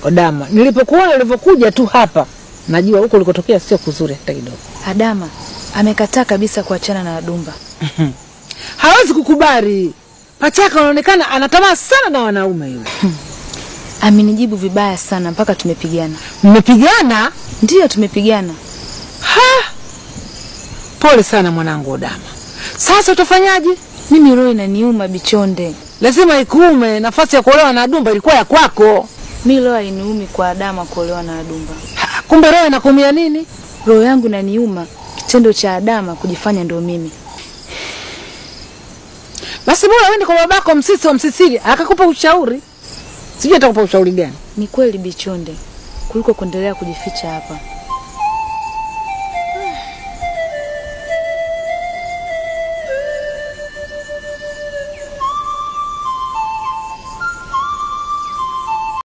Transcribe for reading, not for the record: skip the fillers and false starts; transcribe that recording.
Odama, nilipokuona ulivyokuja tu hapa, najua huko ulikotokea sio kuzuri hata kidogo. Adama amekataa kabisa kuachana na Adumba. Hawezi kukubali. Pachaka anaonekana anatamaa sana na wanaume yule. Amenijibu vibaya sana mpaka tumepigana. Mmepigana? Ndiyo tumepigana. Pole sana mwanangu Odama. Sasa utafanyaje? Mimi roho inaniuma Bichonde. Lazima ikuume, nafasi ya kuolewa na Adumba ilikuwa ya kwako. Mimi roho iniumi kwa Adama kuolewa na Adumba. Kumbe roho inakuumia nini? Roho yangu inaniuma kitendo cha Adama kujifanya ndio mimi. Basi bora uende kwa babako Msisi wa Msisili, akakupa ushauri. Sijui atakupa ushauri gani. Ni kweli Bichonde, kuliko kuendelea kujificha hapa.